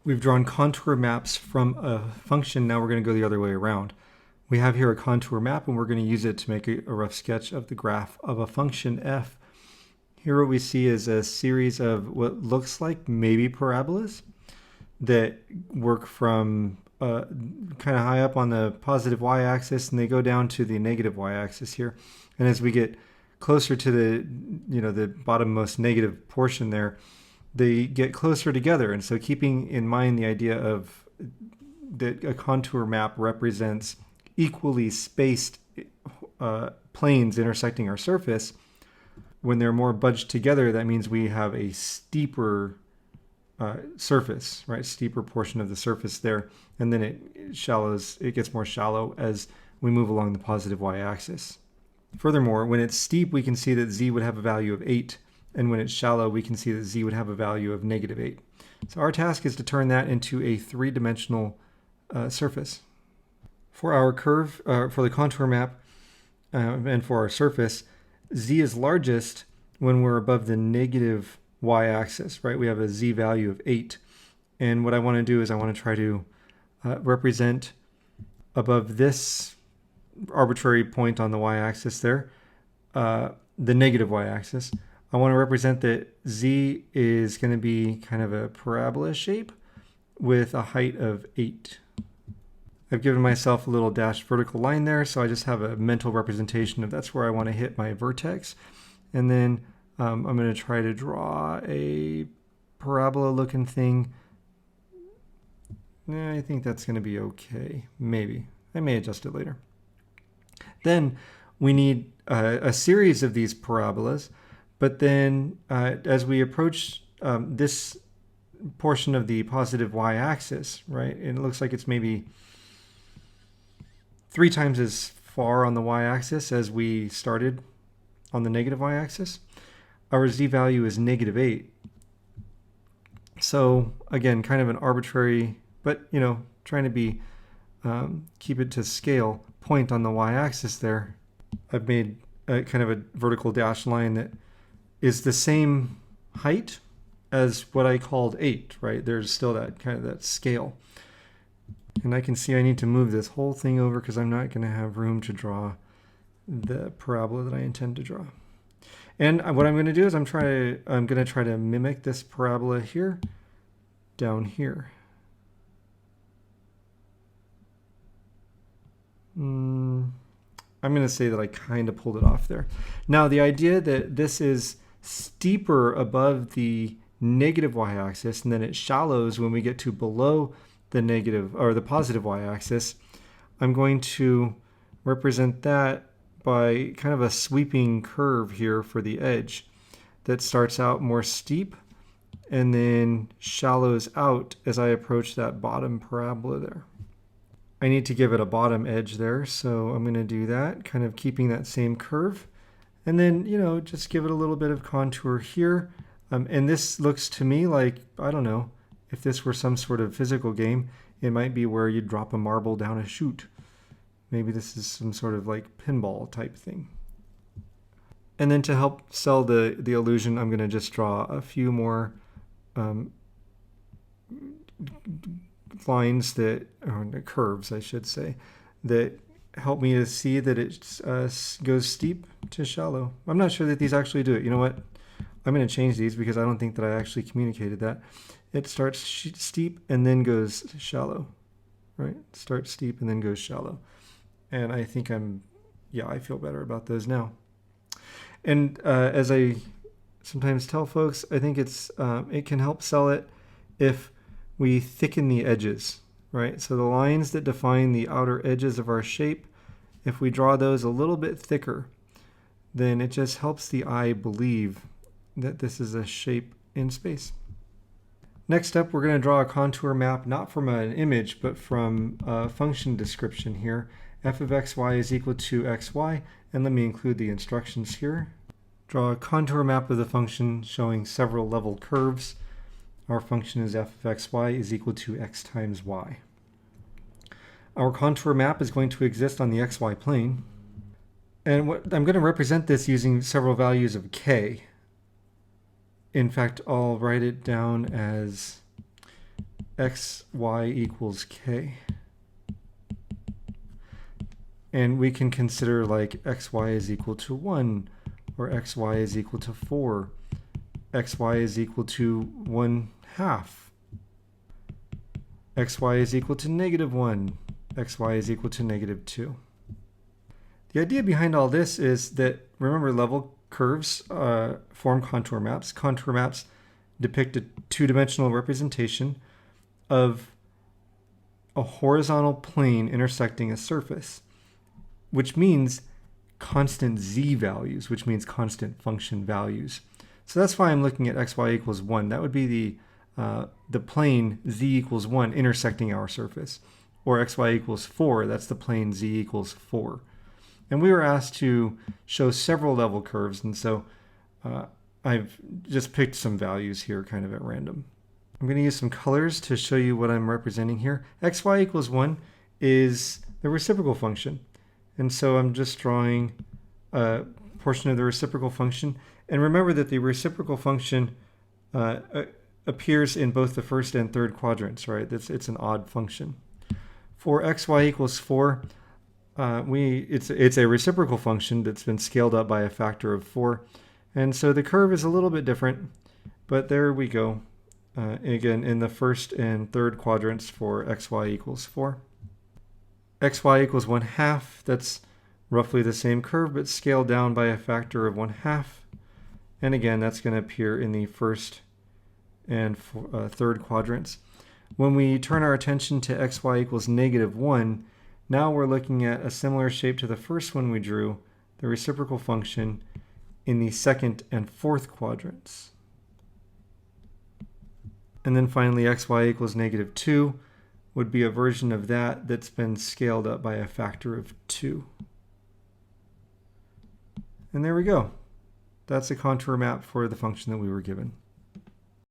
We've drawn contour maps from a function. Now we're going to go the other way around. We have here a contour map, and we're going to use it to make a rough sketch of the graph of a function f. Here what we see is a series of what looks like maybe parabolas that work from kind of high up on the positive y-axis, and they go down to the negative y-axis here. And as we get closer to the bottommost negative portion there, they get closer together. And so keeping in mind the idea of that a contour map represents equally spaced planes intersecting our surface, when they're more budged together, that means we have a steeper surface, right? Steeper portion of the surface there, and then it gets more shallow as we move along the positive y-axis. Furthermore, when it's steep, we can see that z would have a value of 8, and when it's shallow, we can see that z would have a value of -8. So our task is to turn that into a three-dimensional surface. For our curve, for the contour map, and for our surface, z is largest when we're above the negative y-axis, right? We have a z value of 8. And what I want to do is I want to try to represent above this arbitrary point on the y-axis there, the negative y-axis. I want to represent that z is going to be kind of a parabola shape with a height of 8. I've given myself a little dashed vertical line there, so I just have a mental representation of that's where I want to hit my vertex. And then I'm going to try to draw a parabola looking thing. I think that's going to be okay. Maybe. I may adjust it later. Then we need a series of these parabolas, but then as we approach this portion of the positive y-axis, right, and it looks like it's maybe 3 times as far on the y-axis as we started on the negative y-axis, our z value is -8. So again, kind of an arbitrary, but trying to be keep it to scale point on the y-axis there. I've made kind of a vertical dashed line that is the same height as what I called 8, right? There's still that kind of that scale. And I can see I need to move this whole thing over because I'm not going to have room to draw the parabola that I intend to draw. And what I'm going to do is I'm going to try to mimic this parabola here, down here. I'm going to say that I kind of pulled it off there. Now the idea that this is steeper above the negative y-axis and then it shallows when we get to below the negative or the positive y-axis, I'm going to represent that by kind of a sweeping curve here for the edge that starts out more steep and then shallows out as I approach that bottom parabola there. I need to give it a bottom edge there, so I'm going to do that, kind of keeping that same curve. And then, just give it a little bit of contour here. And this looks to me like, I don't know, if this were some sort of physical game, it might be where you drop a marble down a chute. Maybe this is some sort of like pinball type thing. And then to help sell the illusion, I'm going to just draw a few more lines or curves, I should say, that help me to see that it goes steep to shallow. I'm not sure that these actually do it. You know what? I'm going to change these because I don't think that I actually communicated that. It starts steep and then goes shallow, right? Starts steep and then goes shallow. And I think I feel better about those now. And as I sometimes tell folks, I think it can help sell it if we thicken the edges, right? So the lines that define the outer edges of our shape, if we draw those a little bit thicker, then it just helps the eye believe that this is a shape in space. Next up, we're going to draw a contour map, not from an image, but from a function description here. F of xy is equal to xy, and let me include the instructions here. Draw a contour map of the function showing several level curves. Our function is f of xy is equal to x times y. Our contour map is going to exist on the xy plane. And I'm going to represent this using several values of k. In fact, I'll write it down as xy equals k. And we can consider like xy is equal to 1, or xy is equal to 4, xy is equal to 1/2, xy is equal to -1, xy is equal to -2. The idea behind all this is that, remember, level curves form contour maps. Contour maps depict a two-dimensional representation of a horizontal plane intersecting a surface, which means constant z values, which means constant function values. So that's why I'm looking at xy equals 1. That would be the plane z equals 1 intersecting our surface. Or xy equals 4, that's the plane z equals 4. And we were asked to show several level curves, and so I've just picked some values here kind of at random. I'm going to use some colors to show you what I'm representing here. xy equals 1 is the reciprocal function. And so I'm just drawing a portion of the reciprocal function. And remember that the reciprocal function appears in both the first and third quadrants, right? It's an odd function. For xy equals 4, it's a reciprocal function that's been scaled up by a factor of 4. And so the curve is a little bit different, but there we go. Again, in the first and third quadrants for xy equals 4. xy equals 1/2, that's roughly the same curve, but scaled down by a factor of 1/2. And again, that's going to appear in the first and third quadrants. When we turn our attention to xy equals -1, now we're looking at a similar shape to the first one we drew, the reciprocal function, in the second and fourth quadrants. And then finally, xy equals -2 would be a version of that that's been scaled up by a factor of 2. And there we go. That's a contour map for the function that we were given.